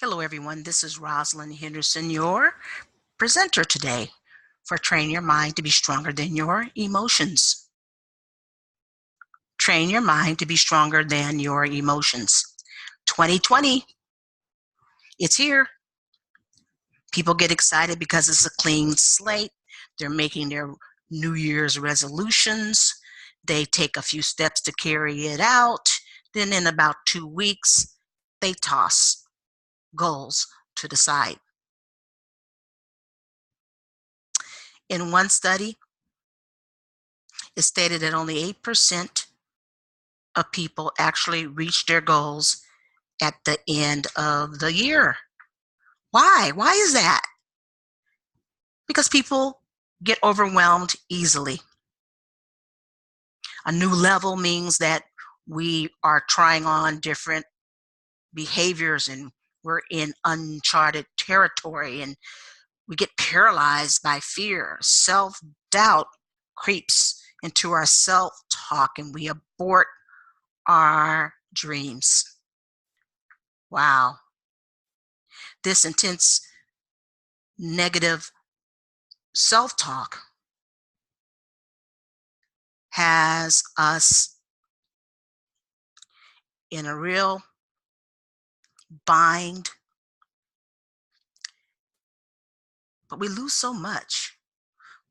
Hello, everyone. This is Rosalind Henderson, your presenter today for Train Your Mind to be Stronger Than Your Emotions. Train your mind to be stronger than your emotions. 2020, it's here. People get excited because it's a clean slate. They're making their New Year's resolutions. They take a few steps to carry it out. Then in about 2 weeks, they toss goals to the side. In one study, it stated that only 8% of people actually reach their goals at the end of the year. Why? Why is that? Because people get overwhelmed easily. A new level means that we are trying on different behaviors and we're in uncharted territory and we get paralyzed by fear. Self-doubt creeps into our self-talk and we abort our dreams. Wow. This intense negative self-talk has us in a real bind, but we lose so much.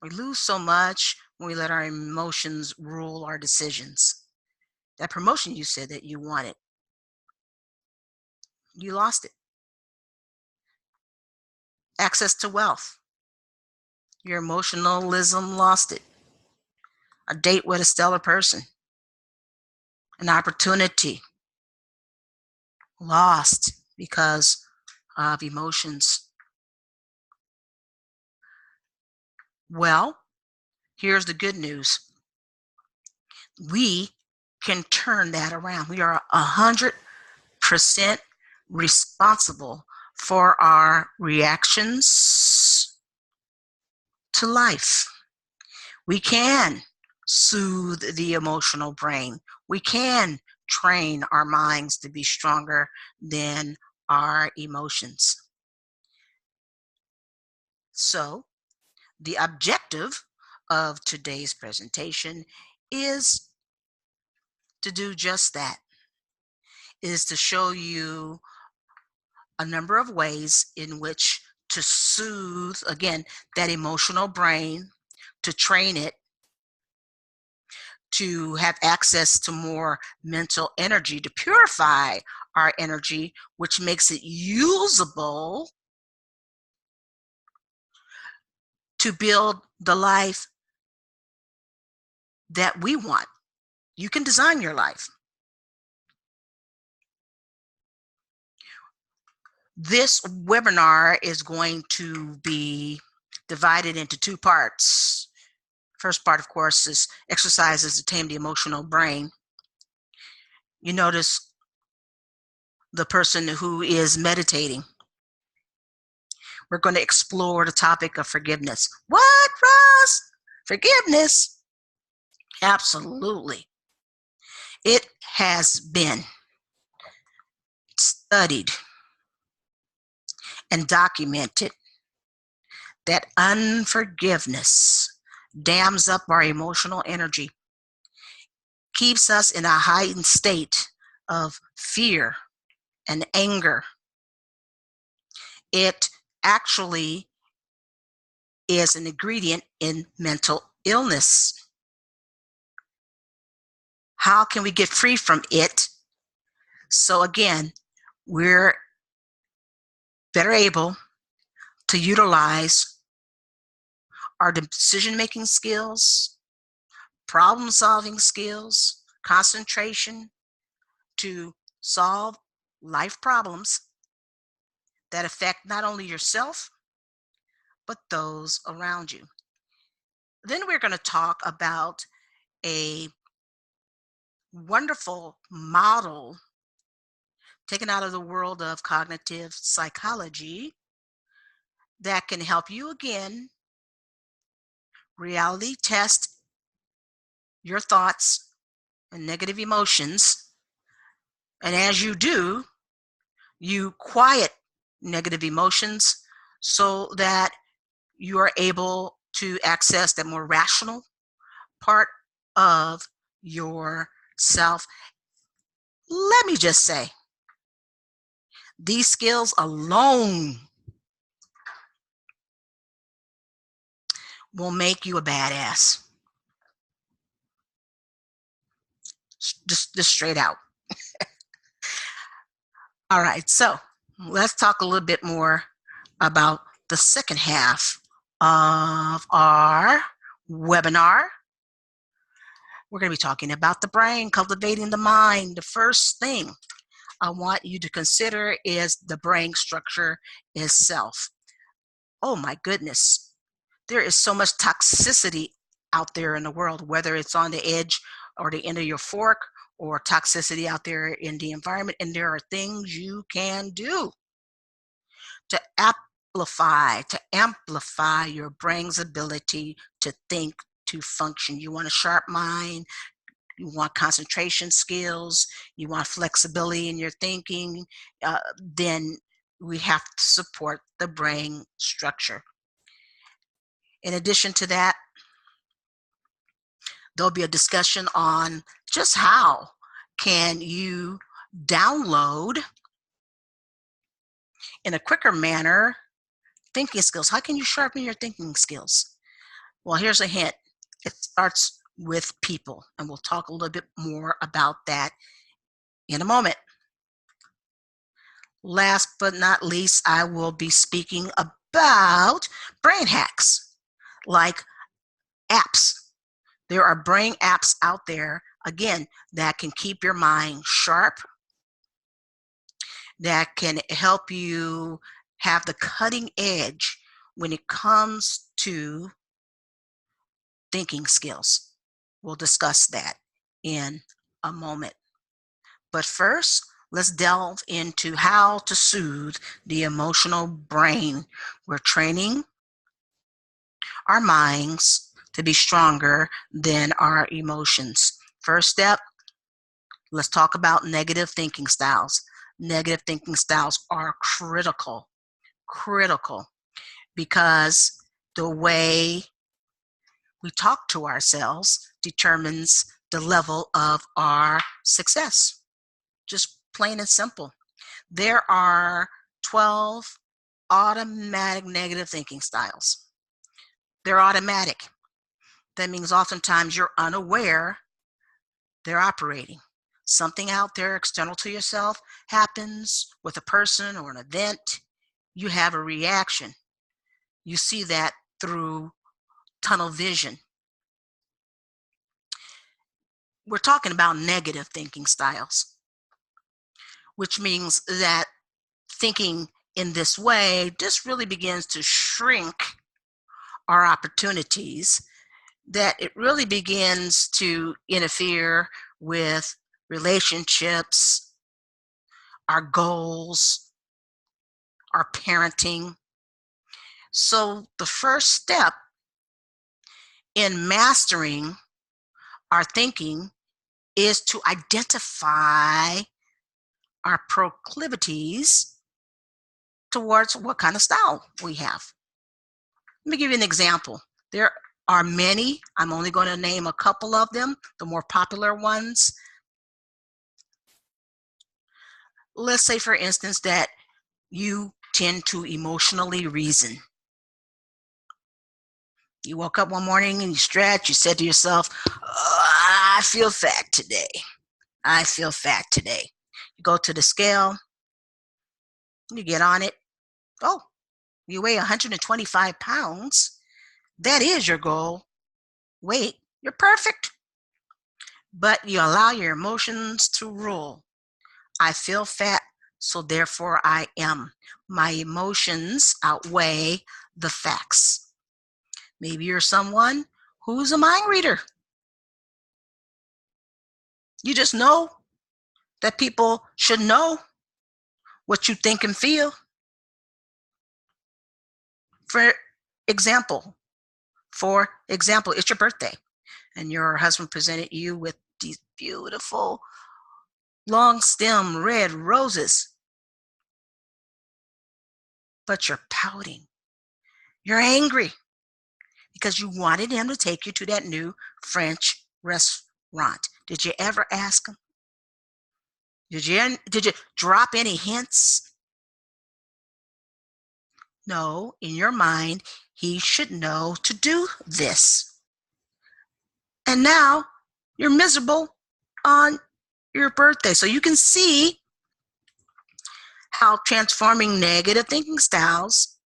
We lose so much when we let our emotions rule our decisions. That promotion you said that you wanted, you lost it. Access to wealth, your emotionalism lost it. A date with a stellar person, an opportunity lost because of emotions. Well, here's the good news. We can turn that around. We are 100% responsible for our reactions to life. We can soothe the emotional brain. We can train our minds to be stronger than our emotions. So, the objective of today's presentation is to do just that, is to show you a number of ways in which to soothe, again, that emotional brain, to train it, to have access to more mental energy, to purify our energy, which makes it usable to build the life that we want. You can design your life. This webinar is going to be divided into two parts. First part, of course, is exercises to tame the emotional brain. You notice the person who is meditating. We're going to explore the topic of forgiveness. What, Ross? Forgiveness? Absolutely. It has been studied and documented that unforgiveness dams up our emotional energy, keeps us in a heightened state of fear and anger. It actually is an ingredient in mental illness. How can we get free from it? So again, we're better able to utilize our decision-making skills, problem-solving skills, concentration to solve life problems that affect not only yourself, but those around you. Then we're going to talk about a wonderful model taken out of the world of cognitive psychology that can help you again reality test your thoughts and negative emotions. And as you do, you quiet negative emotions so that you are able to access the more rational part of yourself. Let me just say, these skills alone will make you a badass. Just straight out. All right, so let's talk a little bit more about the second half of our webinar. We're going to be talking about the brain, cultivating the mind. The first thing I want you to consider is the brain structure itself. Oh my goodness, there is so much toxicity out there in the world, whether it's on the edge or the end of your fork or toxicity out there in the environment. And there are things you can do to amplify your brain's ability to think, to function. You want a sharp mind, you want concentration skills, you want flexibility in your thinking, then we have to support the brain structure. In addition to that, there'll be a discussion on just how can you download in a quicker manner thinking skills. How can you sharpen your thinking skills? Well, here's a hint. It starts with people, and we'll talk a little bit more about that in a moment. Last but not least, I will be speaking about brain hacks, like apps. There are brain apps out there, again, that can keep your mind sharp, that can help you have the cutting edge when it comes to thinking skills. We'll discuss that in a moment. But first, let's delve into how to soothe the emotional brain. We're training our minds to be stronger than our emotions. First step, let's talk about negative thinking styles. Negative thinking styles are critical because the way we talk to ourselves determines the level of our success. Just plain and simple. There are 12 automatic negative thinking styles. They're automatic. That means oftentimes you're unaware they're operating. Something out there external to yourself happens with a person or an event. You have a reaction. You see that through tunnel vision. We're talking about negative thinking styles, which means that thinking in this way just really begins to shrink our opportunities, that it really begins to interfere with relationships, our goals, our parenting. So the first step in mastering our thinking is to identify our proclivities towards what kind of style we have. Let me give you an example. There are many. I'm only going to name a couple of them, the more popular ones. Let's say, for instance, that you tend to emotionally reason. You woke up one morning and you stretch, you said to yourself, oh, I feel fat today. I feel fat today. You go to the scale, you get on it. Oh, you weigh 125 pounds. That is your goal weight. You're perfect. But you allow your emotions to rule. I feel fat, so therefore I am. My emotions outweigh the facts. Maybe you're someone who's a mind reader. You just know that people should know what you think and feel. For example, it's your birthday and your husband presented you with these beautiful long stem red roses. but you're pouting. You're angry because you wanted him to take you to that new French restaurant. Did you ever ask him? Did you drop any hints? No, in your mind, he should know to do this. And now you're miserable on your birthday. So you can see how transforming negative thinking styles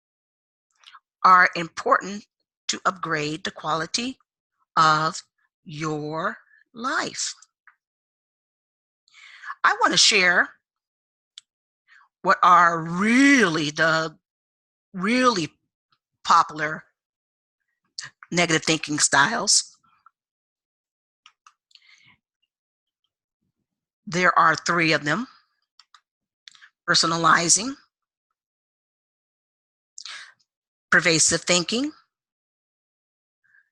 are important to upgrade the quality of your life. I want to share what are the really popular negative thinking styles. There are 3 of them: personalizing, pervasive thinking,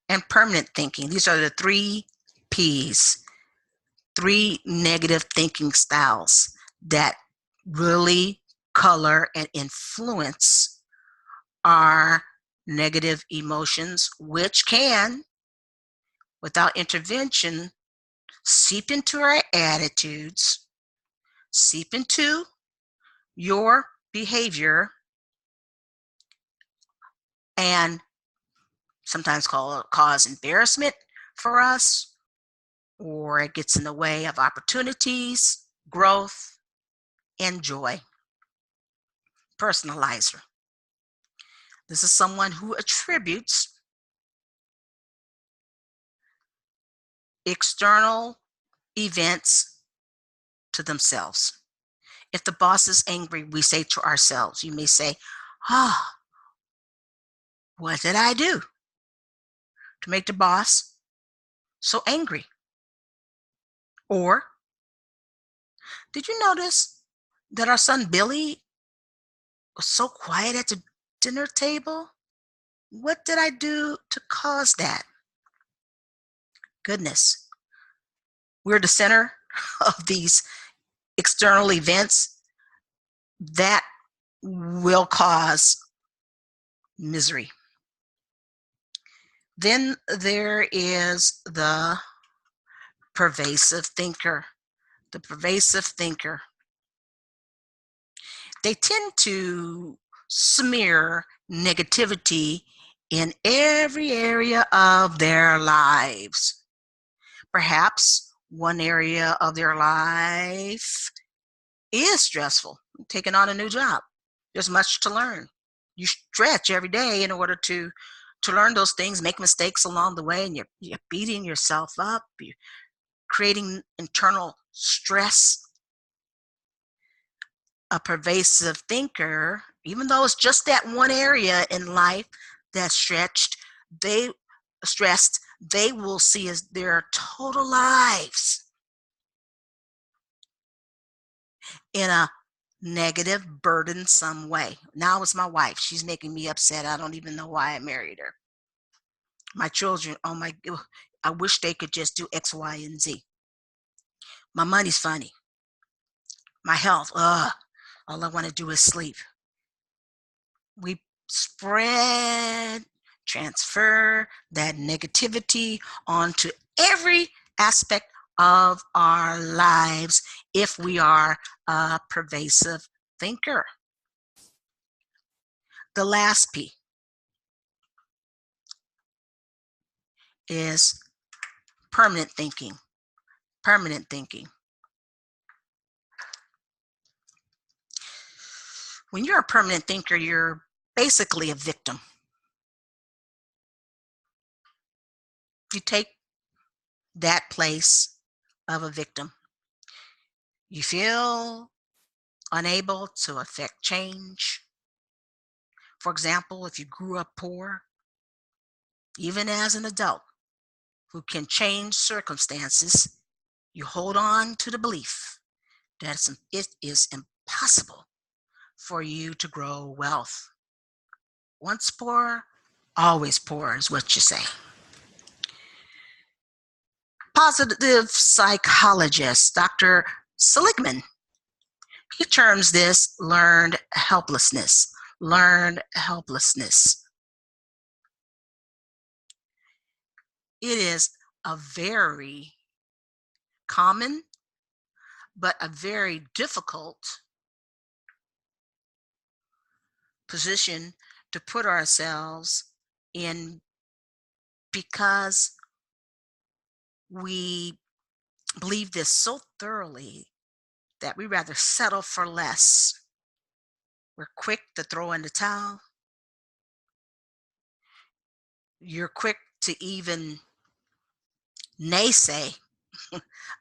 and permanent thinking. These are the 3 P's, 3 negative thinking styles that really color and influence our negative emotions, which can, without intervention, seep into our attitudes, seep into your behavior, and sometimes cause embarrassment for us, or it gets in the way of opportunities, growth, and joy. Personalizer. This is someone who attributes external events to themselves. If the boss is angry, we say to ourselves, you may say, what did I do to make the boss so angry? Or, did you notice that our son Billy was so quiet at the dinner table? What did I do to cause that? Goodness, we're the center of these external events that will cause misery. Then there is the pervasive thinker. The pervasive thinker. They tend to smear negativity in every area of their lives. Perhaps one area of their life is stressful, taking on a new job. There's much to learn. You stretch every day in order to learn those things, make mistakes along the way, and you're beating yourself up. You're creating internal stress. A pervasive thinker, even though it's just that one area in life that's stressed, they will see as their total lives in a negative, burdensome way. Now it's my wife. She's making me upset. I don't even know why I married her. My children, I wish they could just do X, Y, and Z. My money's funny. My health, all I want to do is sleep. We transfer that negativity onto every aspect of our lives if we are a pervasive thinker. The last P is permanent thinking. Permanent thinking. When you're a permanent thinker, you're basically a victim. You take that place of a victim. You feel unable to affect change. For example, if you grew up poor, even as an adult who can change circumstances, you hold on to the belief that it is impossible for you to grow wealth. Once poor, always poor is what you say. Positive psychologist Dr. Seligman, he terms this learned helplessness. learned helplessness. It is a very common, but a very difficult position to put ourselves in because we believe this so thoroughly that we rather settle for less. We're quick to throw in the towel. You're quick to even naysay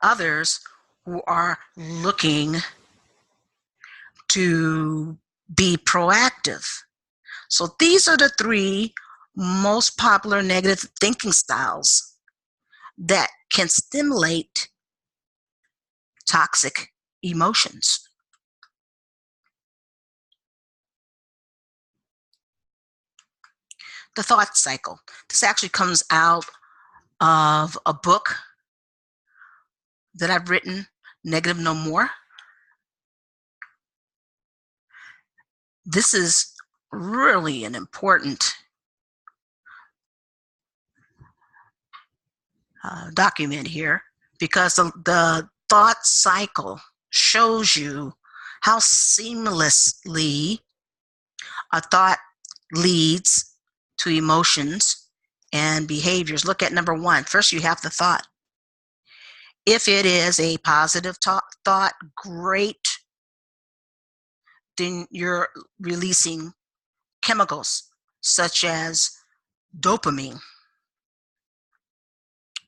others who are looking to be proactive. So these are the three most popular negative thinking styles that can stimulate toxic emotions. The thought cycle. This actually comes out of a book that I've written, Negative No More. This is really an important document here because the thought cycle shows you how seamlessly a thought leads to emotions and behaviors. Look at number one. First, you have the thought. If it is a positive thought, great, then you're releasing chemicals such as dopamine,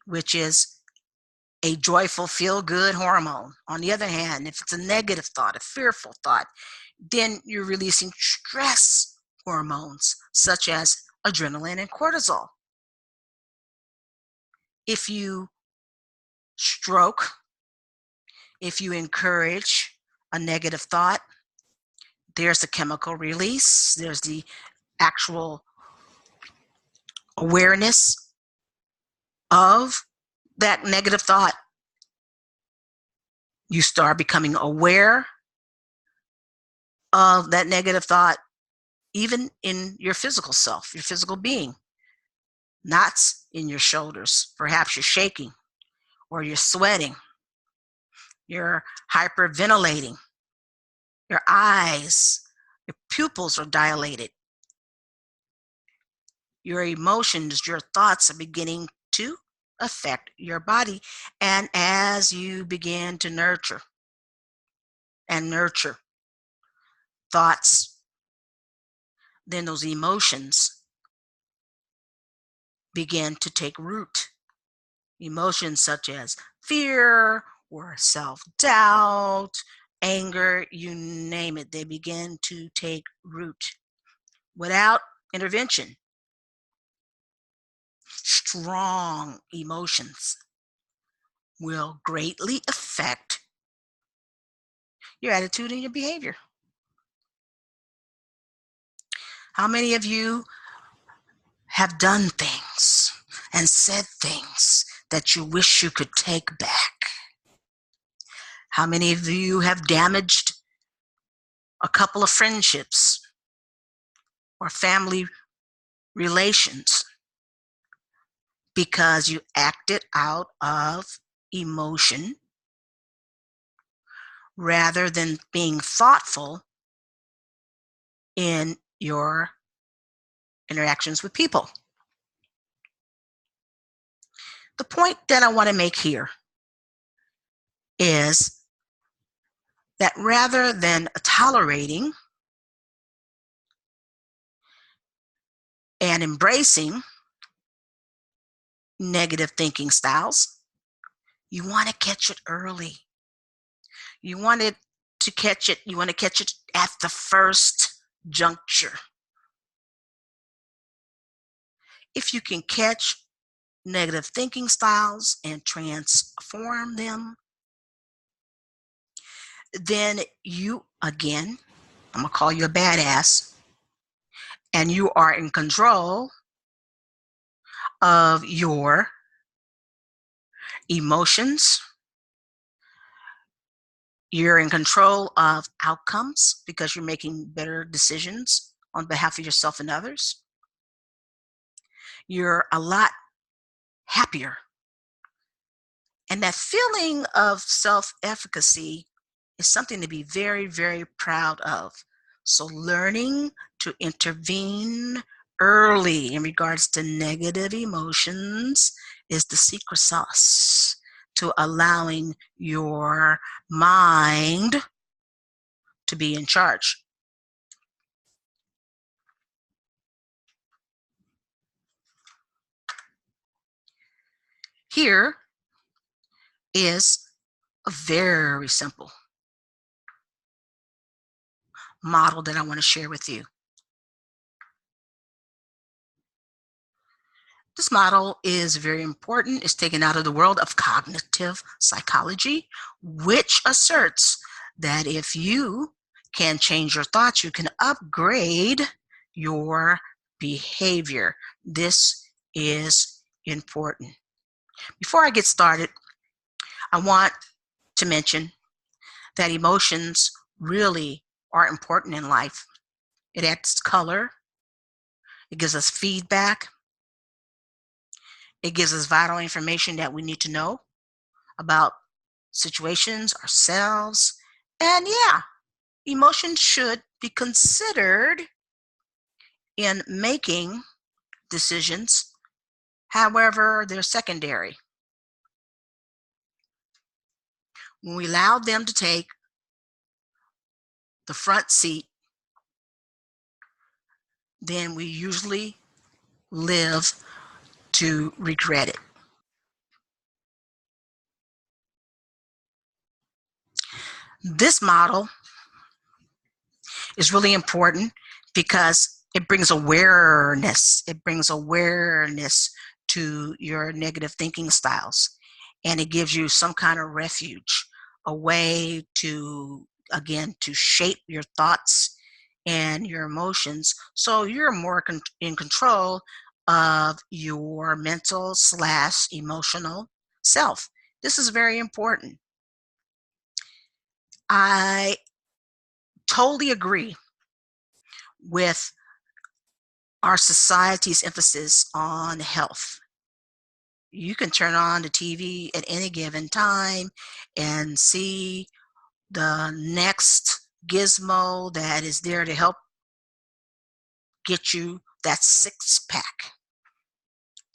which is a joyful, feel-good hormone. On the other hand, if it's a negative thought, a fearful thought, then you're releasing stress hormones such as adrenaline and cortisol. If you stroke, if you encourage a negative thought, there's the chemical release, there's the actual awareness of that negative thought. You start becoming aware of that negative thought, even in your physical self, your physical being. Knots in your shoulders. Perhaps you're shaking or you're sweating. You're hyperventilating. Your eyes, your pupils are dilated. Your emotions, your thoughts are beginning to affect your body. And as you begin to nurture thoughts, then those emotions begin to take root. Emotions such as fear or self-doubt, anger, you name it, they begin to take root. Without intervention, strong emotions will greatly affect your attitude and your behavior. How many of you have done things and said things that you wish you could take back? How many of you have damaged a couple of friendships or family relations because you acted out of emotion rather than being thoughtful in your interactions with people? The point that I want to make here is that rather than tolerating and embracing negative thinking styles, you want to catch it early. You want to catch it at the first juncture. If you can catch negative thinking styles and transform them, then you, again, I'm going to call you a badass, and you are in control of your emotions. You're in control of outcomes because you're making better decisions on behalf of yourself and others, you're a lot happier. And that feeling of self efficacy is something to be very, very proud of. So, learning to intervene early in regards to negative emotions is the secret sauce to allowing your mind to be in charge. Here is a very simple model that I want to share with you. This model is very important. It's taken out of the world of cognitive psychology, which asserts that if you can change your thoughts, you can upgrade your behavior. This is important. Before I get started, I want to mention that emotions really are important in life. It adds color, it gives us feedback, it gives us vital information that we need to know about situations, ourselves, and yeah, emotions should be considered in making decisions. However, they're secondary. When we allow them to take the front seat, then we usually live to regret it. This model is really important because it brings awareness. It brings awareness to your negative thinking styles. And it gives you some kind of refuge, a way to, again, to shape your thoughts and your emotions so you're more in control of your mental slash emotional self. This is very important. I totally agree with our society's emphasis on health. You can turn on the TV at any given time and see the next gizmo that is there to help get you that six pack.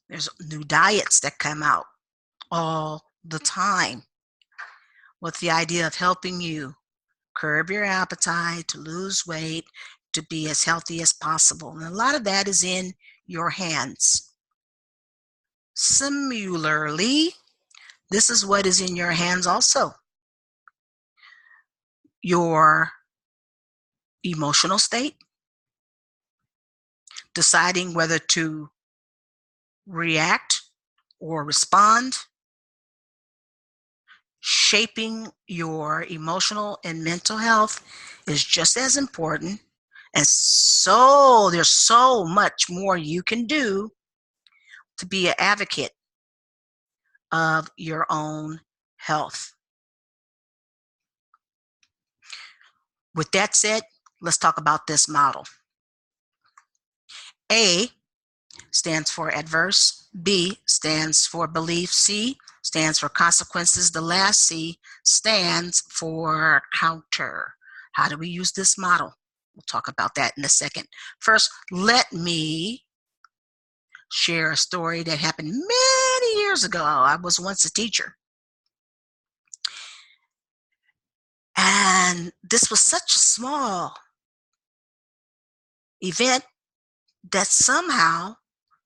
There's new diets that come out all the time with the idea of helping you curb your appetite, to lose weight, to be as healthy as possible. And a lot of that is in your hands. Similarly, this is what is in your hands also. Your emotional state, deciding whether to react or respond, shaping your emotional and mental health is just as important. And so there's so much more you can do to be an advocate of your own health. With that said, let's talk about this model. A stands for adverse, B stands for belief, C stands for consequences, the last C stands for counter. How do we use this model? We'll talk about that in a second. First, let me share a story that happened many years ago. I was once a teacher. And this was such a small event that somehow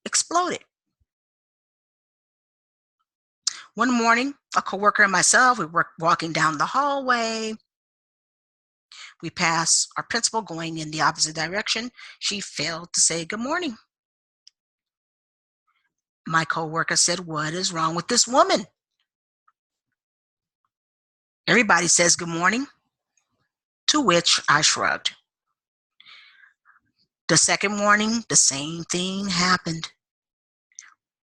exploded. One morning, a coworker and myself, we were walking down the hallway. We passed our principal going in the opposite direction. She failed to say good morning. My coworker said, "What is wrong with this woman? Everybody says good morning." To which I shrugged. The second morning, the same thing happened.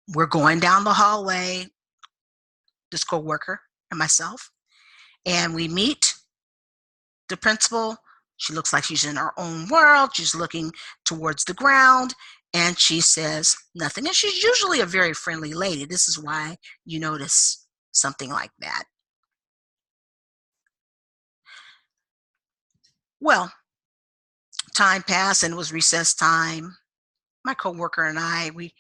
We're going down the hallway, this coworker and myself, and we meet the principal She looks like she's in her own world. She's looking towards the ground, and she says nothing. And she's usually a very friendly lady. This is why you notice something like that. Well, time passed and it was recess time. My coworker and we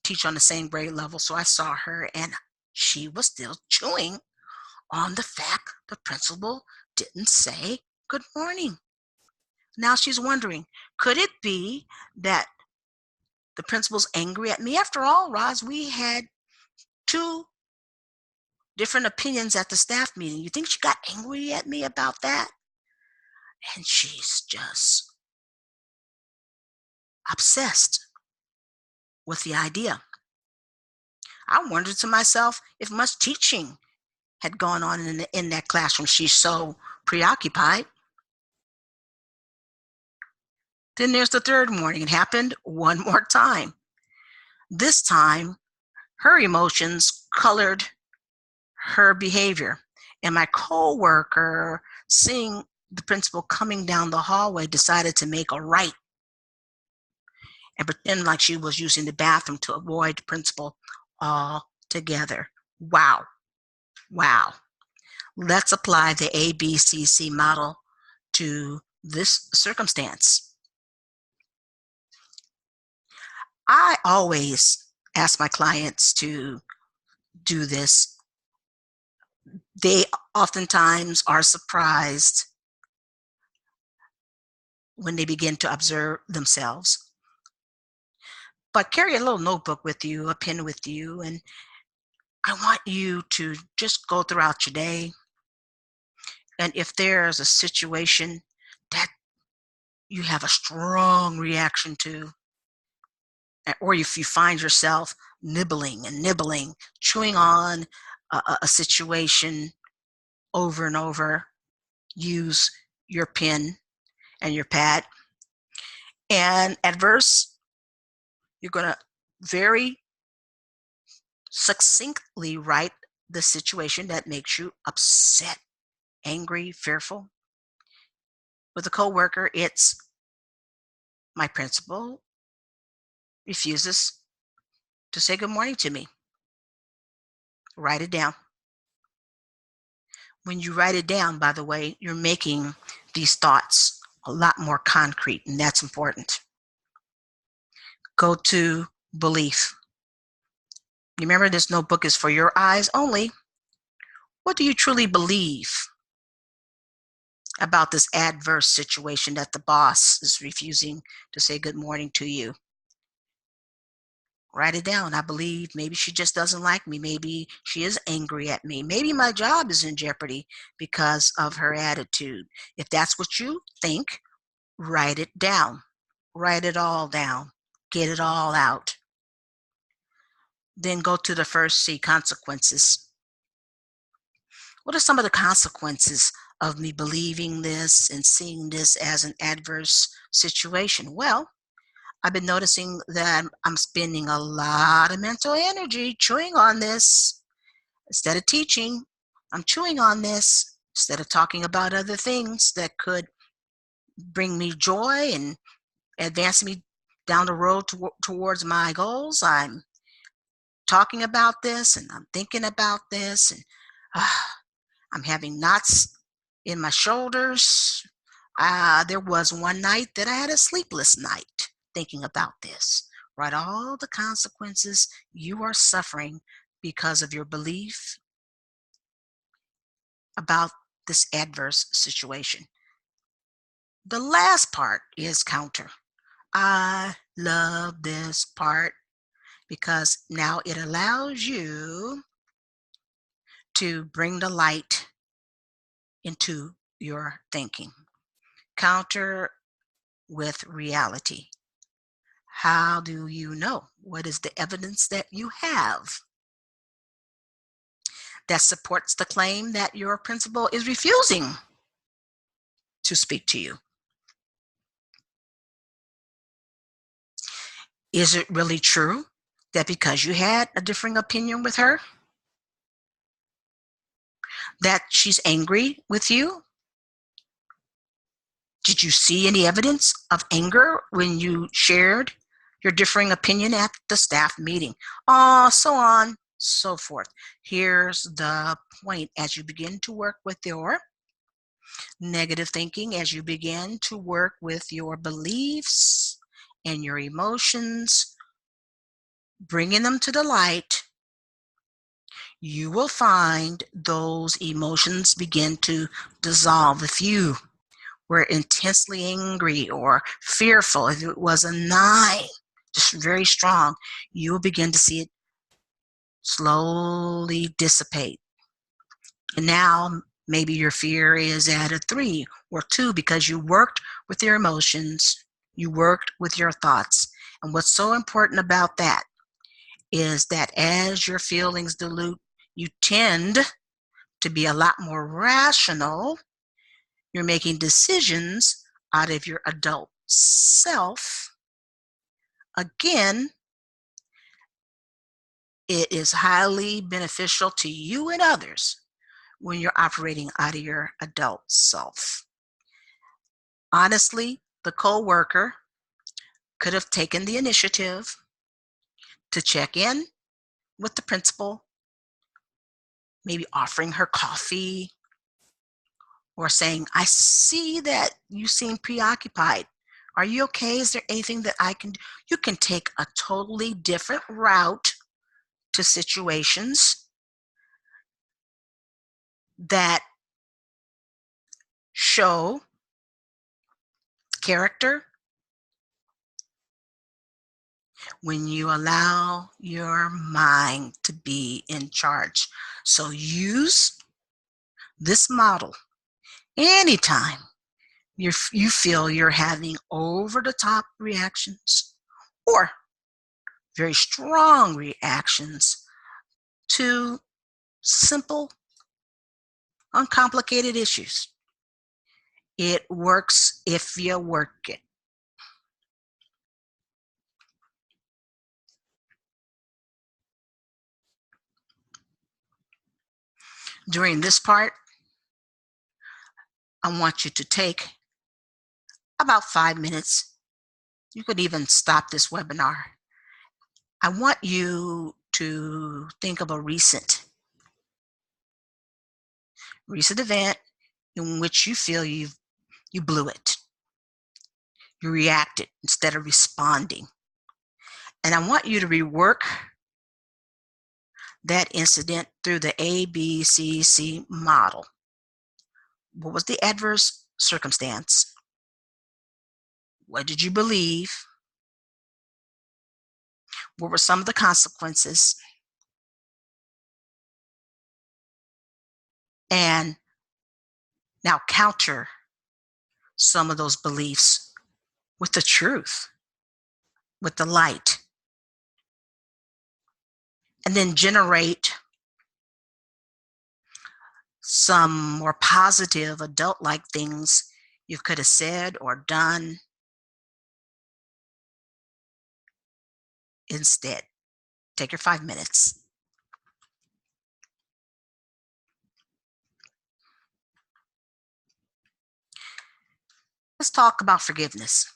teach on the same grade level, so I saw her and she was still chewing on the fact the principal didn't say good morning. Now she's wondering, could it be that the principal's angry at me? After all, Roz, we had two different opinions at the staff meeting. You think she got angry at me about that? And she's just obsessed with the idea. I wondered to myself if much teaching had gone on in that classroom. She's so preoccupied. Then there's the third morning. It happened one more time. This time, her emotions colored her behavior. And my coworker, seeing the principal coming down the hallway, decided to make a right and pretend like she was using the bathroom to avoid the principal altogether. Wow. Wow. Let's apply the ABCC model to this circumstance. I always ask my clients to do this. They oftentimes are surprised when they begin to observe themselves. But carry a little notebook with you, a pen with you, and I want you to just go throughout your day. And if there's a situation that you have a strong reaction to, or if you find yourself nibbling and nibbling, chewing on a situation over and over, use your pen and your pad. And adverse, you're going to very succinctly write the situation that makes you upset, angry, fearful. With a coworker, it's my principal refuses to say good morning to me. Write it down. When you write it down, by the way, you're making these thoughts a lot more concrete, and that's important. Go to belief. Remember, this notebook is for your eyes only. What do you truly believe about this adverse situation that the boss is refusing to say good morning to you? Write it down. I believe maybe she just doesn't like me. Maybe she is angry at me. Maybe my job is in jeopardy because of her attitude. If that's what you think, write it down. Write it all down. Get it all out. Then go to the first C, consequences. What are some of the consequences of me believing this and seeing this as an adverse situation? Well, I've been noticing that I'm spending a lot of mental energy chewing on this. Instead of teaching, I'm chewing on this. Instead of talking about other things that could bring me joy and advance me down the road towards my goals, I'm talking about this and I'm thinking about this, and I'm having knots in my shoulders. There was one night that I had a sleepless night thinking about this. Write all the consequences you are suffering because of your belief about this adverse situation. The last part is counter. I love this part because now it allows you to bring the light into your thinking. Counter with reality. How do you know? What is the evidence that you have that supports the claim that your principal is refusing to speak to you? Is it really true that because you had a differing opinion with her, that she's angry with you Did you see any evidence of anger when you shared your differing opinion at the staff meeting? So on, so forth. Here's the point. As you begin to work with your negative thinking, as you begin to work with your beliefs and your emotions, bringing them to the light, you will find those emotions begin to dissolve. If you were intensely angry or fearful, if it was a 9, just very strong, you will begin to see it slowly dissipate. And now maybe your fear is at a 3 or 2 because you worked with your emotions, you worked with your thoughts. And what's so important about that is that as your feelings dilute, you tend to be a lot more rational. You're making decisions out of your adult self. Again, it is highly beneficial to you and others when you're operating out of your adult self. Honestly, the coworker could have taken the initiative to check in with the principal, maybe offering her coffee or saying, I see that you seem preoccupied. Are you okay? Is there anything that I can do? You can take a totally different route to situations that show character when you allow your mind to be in charge. So use this model anytime you feel you're having over the top reactions or very strong reactions to simple, uncomplicated issues. It works if you work it. During this part, I want you to take about 5 minutes. You could even stop this webinar. I want you to think of a recent event in which you feel you blew it. You reacted instead of responding. And I want you to rework that incident through the ABCC model. What was the adverse circumstance? What did you believe? What were some of the consequences? And now counter some of those beliefs with the truth, with the light. And then generate some more positive adult-like things you could have said or done instead. Take your 5 minutes. Let's talk about forgiveness.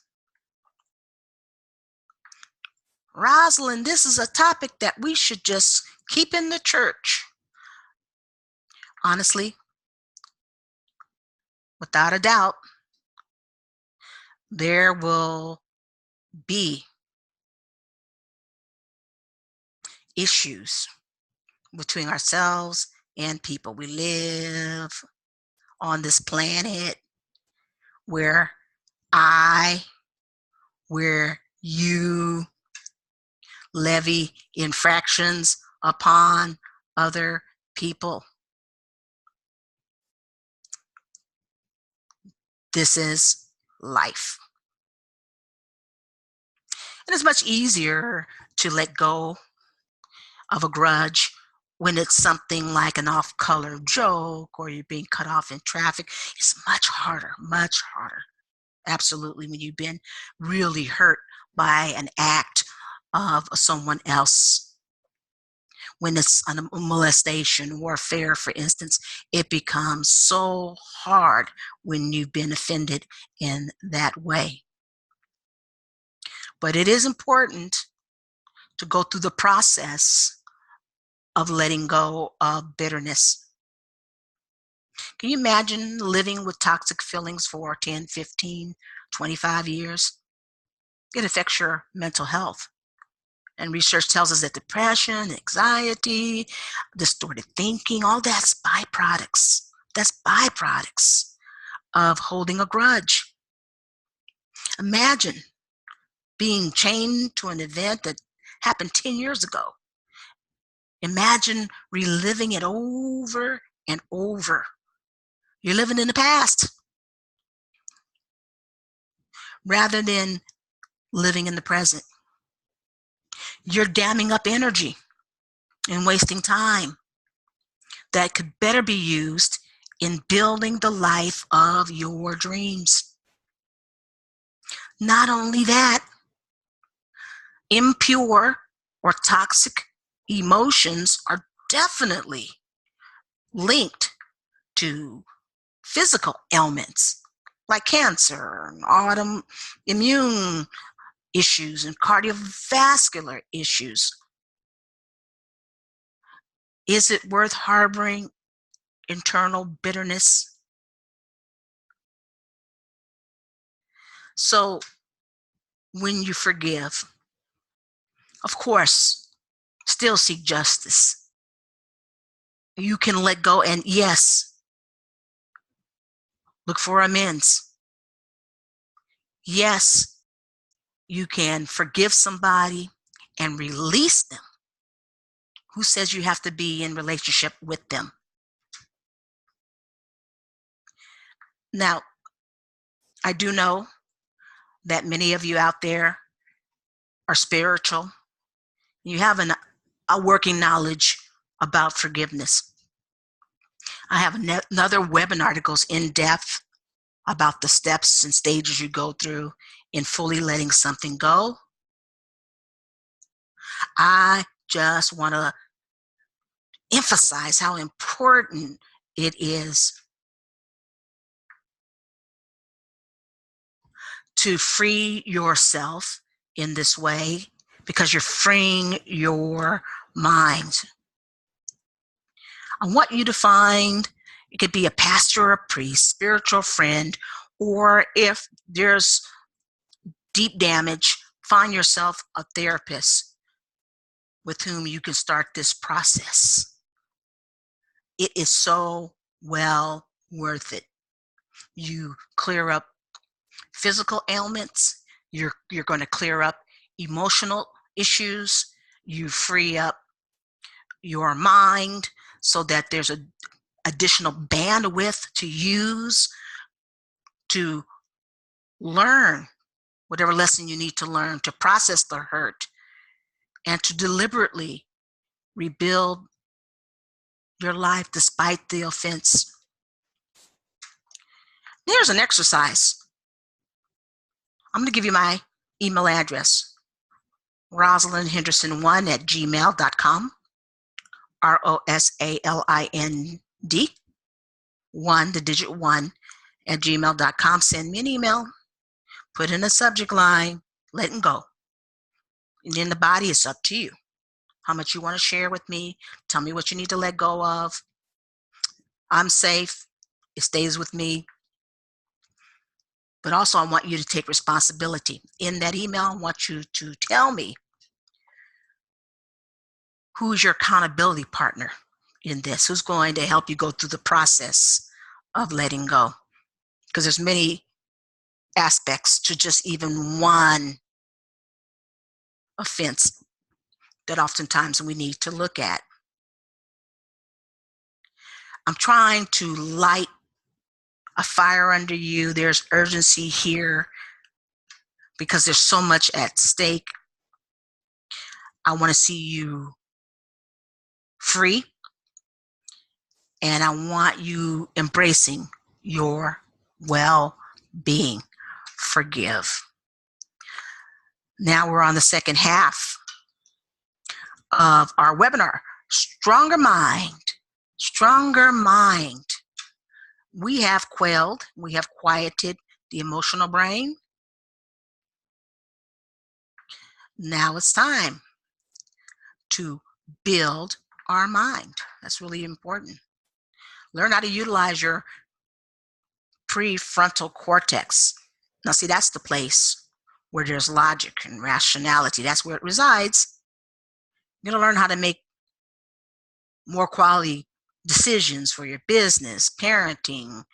Rosalind, this is a topic that we should just keep in the church. Honestly, without a doubt, there will be issues between ourselves and people. We live on this planet where where you levy infractions upon other people. This is life. And it's much easier to let go of a grudge when it's something like an off-color joke or you're being cut off in traffic. It's much harder, absolutely, when you've been really hurt by an act of someone else. when it's a molestation or affair, for instance, it becomes so hard when you've been offended in that way. But it is important to go through the process of letting go of bitterness. Can you imagine living with toxic feelings for 10, 15, 25 years? It affects your mental health. And research tells us that depression, anxiety, distorted thinking, all that's byproducts. That's byproducts of holding a grudge. Imagine being chained to an event that happened 10 years ago. Imagine reliving it over and over. You're living in the past rather than living in the present. You're damming up energy and wasting time that could better be used in building the life of your dreams. Not only that, impure or toxic emotions are definitely linked to physical ailments like cancer, autoimmune issues, and cardiovascular issues. Is it worth harboring internal bitterness? So when you forgive, of course, still seek justice. You can let go and, yes, look for amends. Yes, you can forgive somebody and release them. Who says you have to be in relationship with them? Now, I do know that many of you out there are spiritual. You have a working knowledge about forgiveness. I have another webinar that goes in depth about the steps and stages you go through in fully letting something go. I just want to emphasize how important it is to free yourself in this way, because you're freeing your mind. I want you to find, it could be a pastor or a priest, spiritual friend, or if there's deep damage, find yourself a therapist with whom you can start this process. It is so well worth it. You clear up physical ailments, you're going to clear up emotional issues, you free up your mind so that there's an additional bandwidth to use to learn whatever lesson you need to learn, to process the hurt, and to deliberately rebuild your life despite the offense. There's an exercise. I'm going to give you my email address, rosalindhenderson1@gmail.com, ROSALIND, 1, the digit 1, @gmail.com. Send me an email, put in a subject line, letting go. And then the body is up to you. How much you want to share with me. Tell me what you need to let go of. I'm safe. It stays with me. But also, I want you to take responsibility. In that email, I want you to tell me who's your accountability partner in this, who's going to help you go through the process of letting go. Because there's many aspects to just even one offense that oftentimes we need to look at. I'm trying to light a fire under you. There's urgency here because there's so much at stake. I want to see you free, and I want you embracing your well-being. Forgive. Now we're on the second half of our webinar. Stronger mind, stronger mind. We have quelled, we have quieted the emotional brain. Now it's time to build our mind. That's really important. Learn how to utilize your prefrontal cortex. Now, see, that's the place where there's logic and rationality. That's where it resides. You're going to learn how to make more quality decisions for your business, parenting,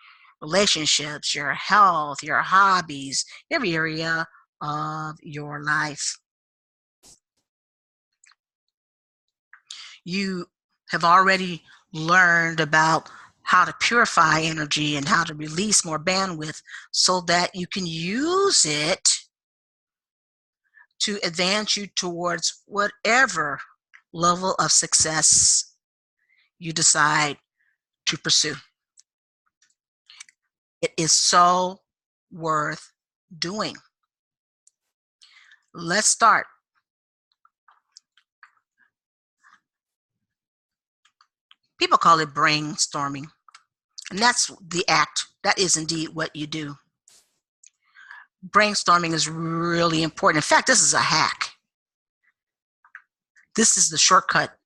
relationships, your health, your hobbies, every area of your life. You have already learned about how to purify energy and how to release more bandwidth so that you can use it to advance you towards whatever level of success you decide to pursue. It is so worth doing. Let's start. People call it brainstorming, and that's the act. That is indeed what you do. Brainstorming is really important. In fact, this is a hack. This is the shortcut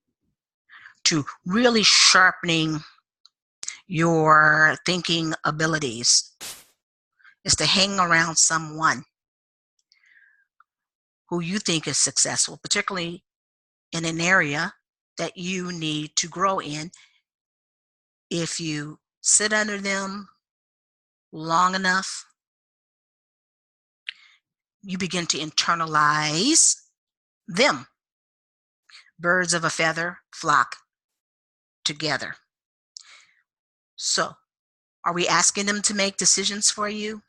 to really sharpening your thinking abilities, is to hang around someone who you think is successful, particularly in an area that you need to grow in. If you sit under them long enough, you begin to internalize them. Birds of a feather flock together. So, are we asking them to make decisions for you?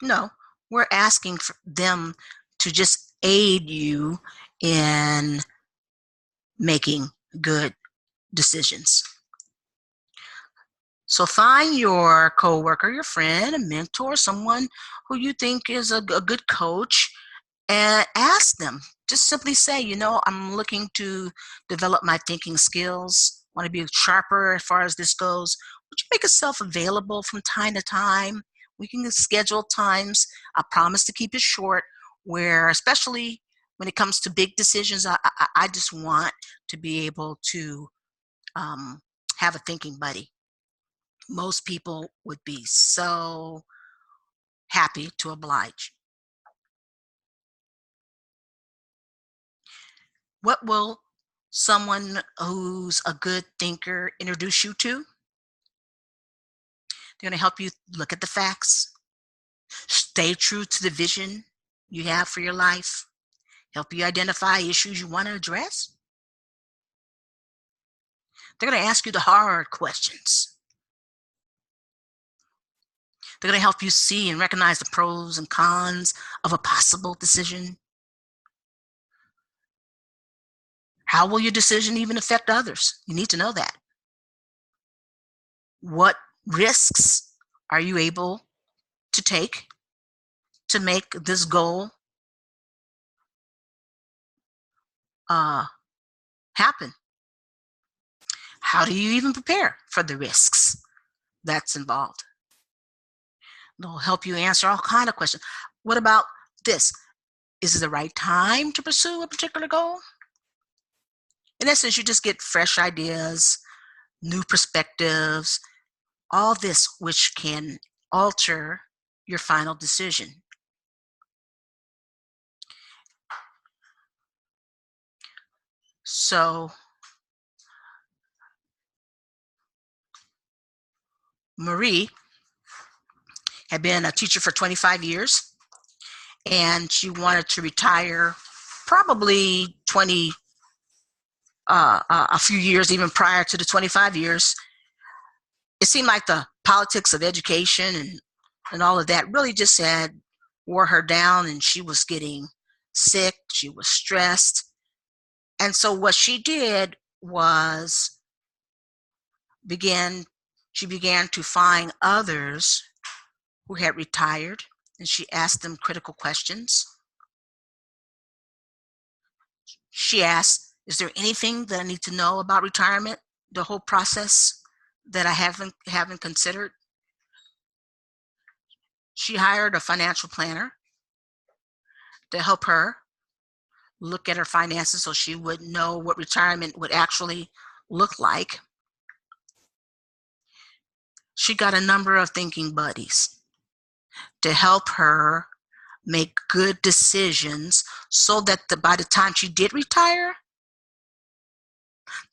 No, we're asking for them to just aid you in making good decisions. So find your coworker, your friend, a mentor, someone who you think is a good coach, and ask them. Just simply say, I'm looking to develop my thinking skills, want to be sharper as far as this goes. Would you make yourself available from time to time? We can schedule times. I promise to keep it short, where especially when it comes to big decisions, I just want to be able to have a thinking buddy. Most people would be so happy to oblige. What will someone who's a good thinker introduce you to? They're going to help you look at the facts, stay true to the vision you have for your life, help you identify issues you want to address. They're going to ask you the hard questions. They're going to help you see and recognize the pros and cons of a possible decision. How will your decision even affect others? You need to know that. What risks are you able to take to make this goal happen? How do you even prepare for the risks that's involved? They'll help you answer all kinds of questions. What about this? Is it the right time to pursue a particular goal? In essence, you just get fresh ideas, new perspectives, all this which can alter your final decision. So, Marie had been a teacher for 25 years, and she wanted to retire probably a few years even prior to the 25 years. It seemed like the politics of education and all of that really just wore her down, and she was getting sick, she was stressed. And so what she did was she began to find others who had retired, and she asked them critical questions. She asked Is there anything that I need to know about retirement, the whole process that I haven't considered? She hired a financial planner to help her look at her finances so she would know what retirement would actually look like. She got a number of thinking buddies to help her make good decisions so that by the time she did retire,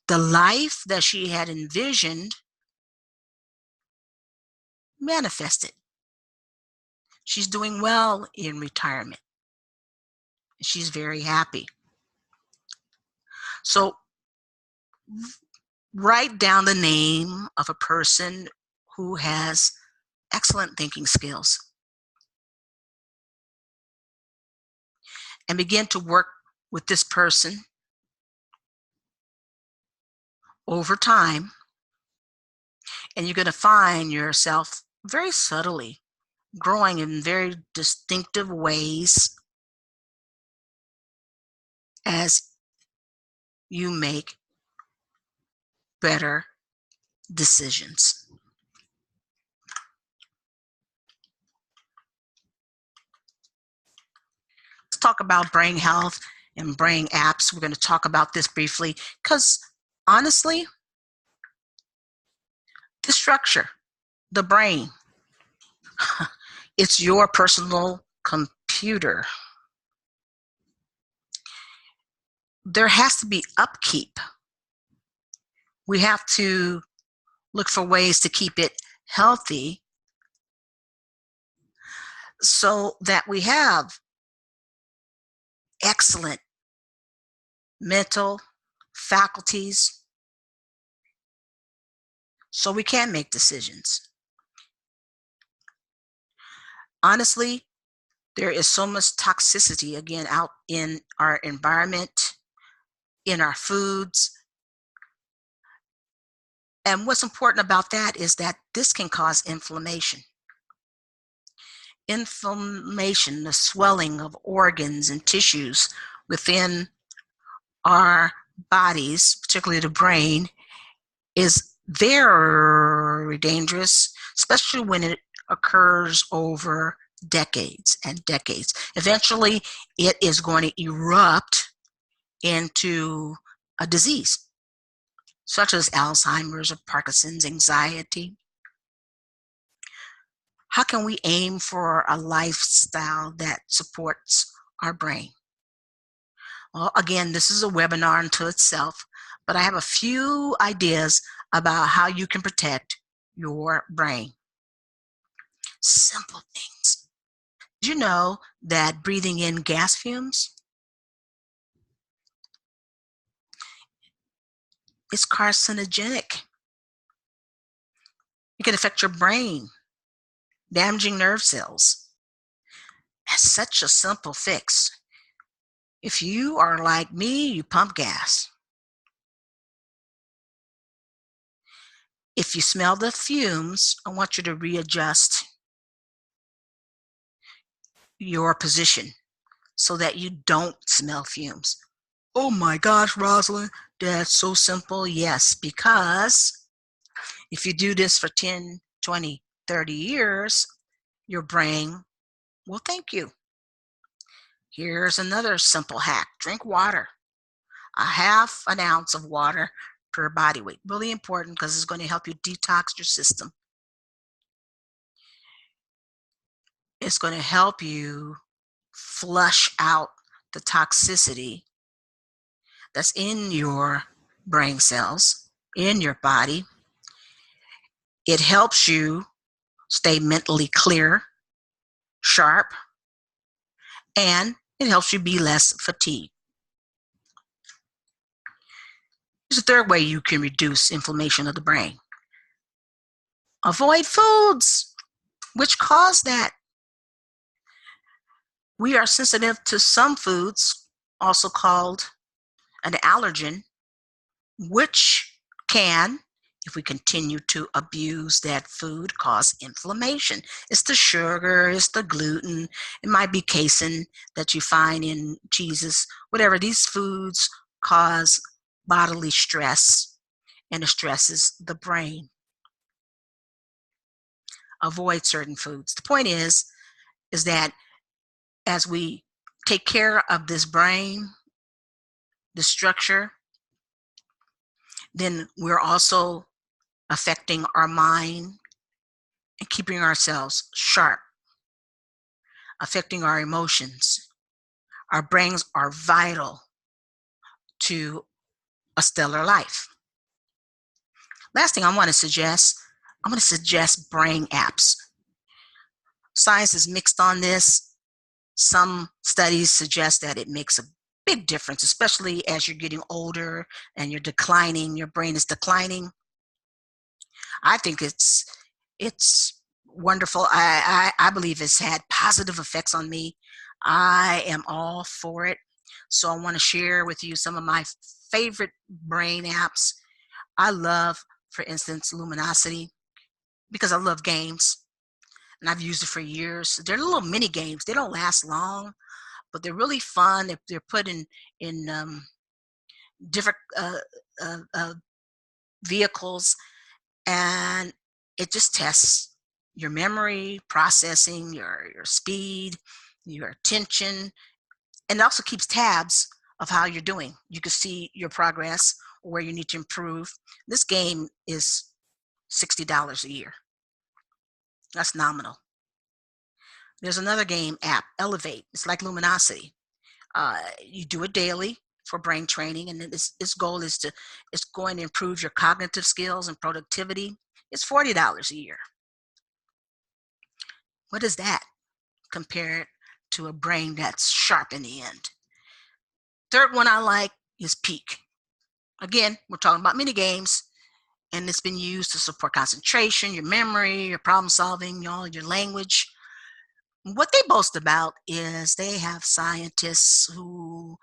the life that she had envisioned manifested. She's doing well in retirement. She's very happy. So write down the name of a person who has excellent thinking skills and begin to work with this person over time. And you're going to find yourself very subtly growing in very distinctive ways as you make better decisions. Let's talk about brain health and brain apps. We're going to talk about this briefly because honestly, the structure, the brain, it's your personal computer. There has to be upkeep. We have to look for ways to keep it healthy so that we have excellent mental faculties so we can make decisions. Honestly, there is so much toxicity again out in our environment, in our foods. And what's important about that is that this can cause inflammation. Inflammation, the swelling of organs and tissues within our bodies, particularly the brain, is very dangerous, especially when it occurs over decades and decades. Eventually, it is going to erupt into a disease, such as Alzheimer's or Parkinson's, anxiety. How can we aim for a lifestyle that supports our brain? Well, again, this is a webinar unto itself, but I have a few ideas about how you can protect your brain. Simple things. Did you know that breathing in gas fumes is carcinogenic? It can affect your brain, damaging nerve cells. That's such a simple fix. If you are like me, you pump gas. If you smell the fumes, I want you to readjust your position so that you don't smell fumes. Oh my gosh, Rosalind, that's so simple. Yes, because if you do this for 10, 20, 30 years, your brain will thank you. Here's another simple hack. Drink water. A half an ounce of water per body weight. Really important because it's going to help you detox your system. It's going to help you flush out the toxicity that's in your brain cells, in your body. It helps you stay mentally clear, sharp, and it helps you be less fatigued. There's a third way you can reduce inflammation of the brain. Avoid foods which cause that. We are sensitive to some foods, also called an allergen, which can, if we continue to abuse that food, cause inflammation. It's the sugar, it's the gluten, it might be casein that you find in cheeses, whatever. These foods cause bodily stress, and it stresses the brain. Avoid certain foods. The point is that as we take care of this brain, the structure, then we're also affecting our mind and keeping ourselves sharp, affecting our emotions. Our brains are vital to a stellar life. Last thing I want to suggest, I'm going to suggest brain apps. Science is mixed on this. Some studies suggest that it makes a big difference, especially as you're getting older and you're declining, your brain is declining. I think it's wonderful. I believe it's had positive effects on me. I am all for it. So I want to share with you some of my favorite brain apps. I love, for instance, Luminosity, because I love games and I've used it for years. They're little mini games. They don't last long, but they're really fun. They're put in different vehicles, and it just tests your memory, processing, your speed, your attention, and it also keeps tabs of how you're doing. You can see your progress, where you need to improve. This game is $60 a year. That's nominal. There's another game app, Elevate. It's like Luminosity. You do it daily for brain training, and its goal is it's going to improve your cognitive skills and productivity. It's $40 a year. What is that compared to a brain that's sharp in the end? Third one I like is Peak. Again, we're talking about mini games, and it's been used to support concentration, your memory, your problem solving, your language. What they boast about is they have scientists who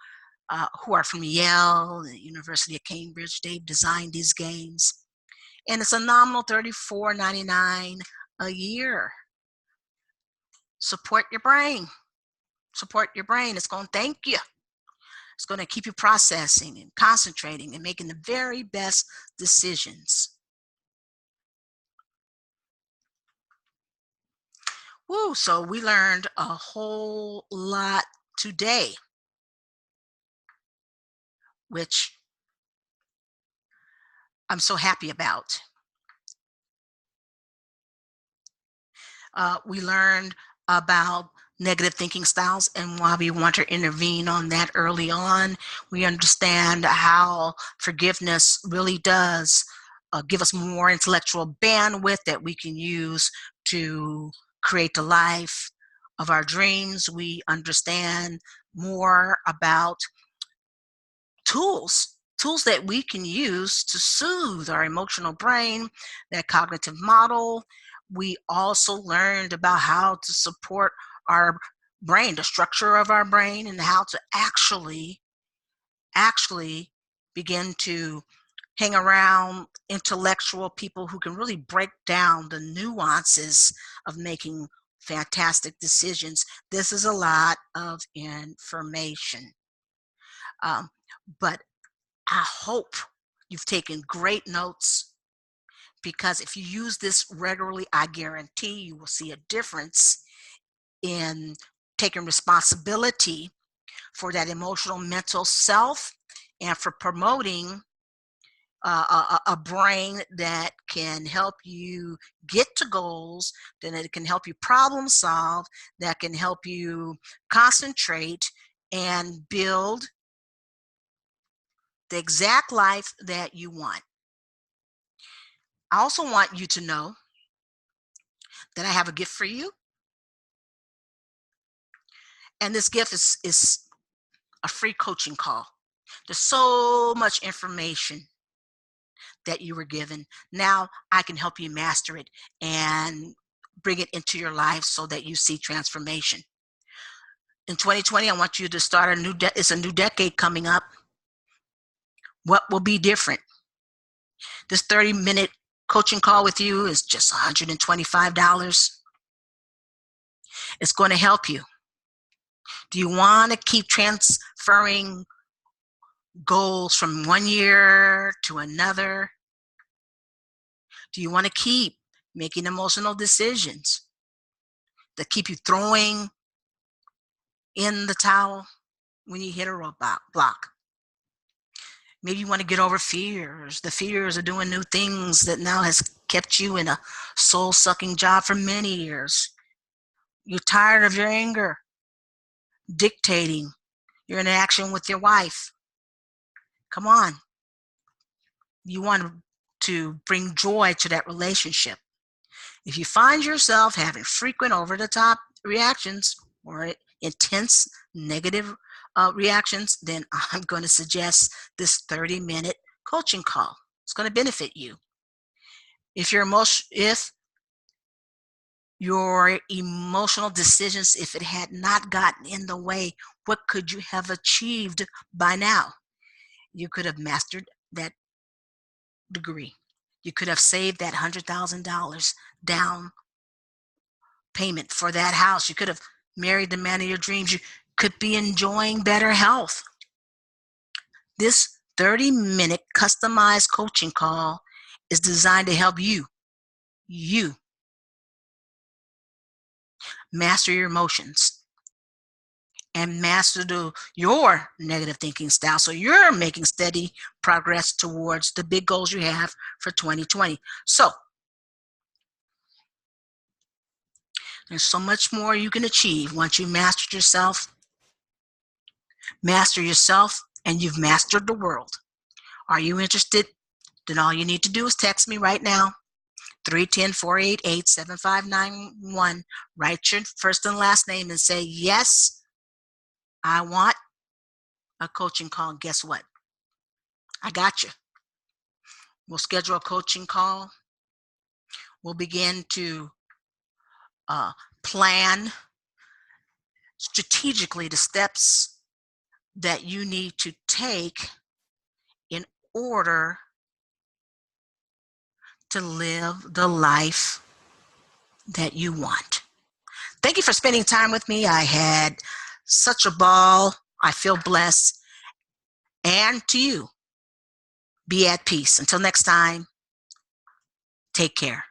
are from Yale, the University of Cambridge. They've designed these games, and it's a nominal $34.99 a year. Support your brain. Support your brain. It's going to thank you. It's going to keep you processing and concentrating and making the very best decisions. Woo, so we learned a whole lot today, which I'm so happy about. We learned about negative thinking styles and why we want to intervene on that early on. We understand how forgiveness really does give us more intellectual bandwidth that we can use to create the life of our dreams. We understand more about tools that we can use to soothe our emotional brain, that cognitive model. We also learned about how to support our brain, the structure of our brain, and how to actually begin to hang around intellectual people who can really break down the nuances of making fantastic decisions. This is a lot of information. But I hope you've taken great notes, because if you use this regularly, I guarantee you will see a difference in taking responsibility for that emotional, mental self, and for promoting a brain that can help you get to goals, that it can help you problem solve, that can help you concentrate and build the exact life that you want. I also want you to know that I have a gift for you. And this gift is a free coaching call. There's so much information that you were given. Now I can help you master it and bring it into your life so that you see transformation. In 2020, I want you to start it's a new decade coming up. What will be different? This 30-minute coaching call with you is just $125. It's going to help you. Do you want to keep transferring goals from one year to another? Do you want to keep making emotional decisions that keep you throwing in the towel when you hit a roadblock block? Maybe you want to get over fears, the fears of doing new things that now has kept you in a soul-sucking job for many years. You're tired of your anger dictating your interaction with your wife. Come on. You want to bring joy to that relationship. If you find yourself having frequent over-the-top reactions or intense negative reactions, then I'm going to suggest this 30-minute coaching call. It's going to benefit you. If your emotional decisions, if it had not gotten in the way, what could you have achieved by now? You could have mastered that degree. You could have saved that $100,000 down payment for that house. You could have married the man of your dreams. You could be enjoying better health. This 30-minute customized coaching call is designed to help you master your emotions and master your negative thinking style, so you're making steady progress towards the big goals you have for 2020. So there's so much more you can achieve once you master yourself, and you've mastered the world. Are you interested? Then all you need to do is text me right now, 310-488-7591. Write your first and last name and say, yes, I want a coaching call. Guess what? I got you. We'll schedule a coaching call. We'll begin to plan strategically the steps that you need to take in order to live the life that you want. Thank you for spending time with me. I had such a ball. I feel blessed. And to you, be at peace. Until next time, take care.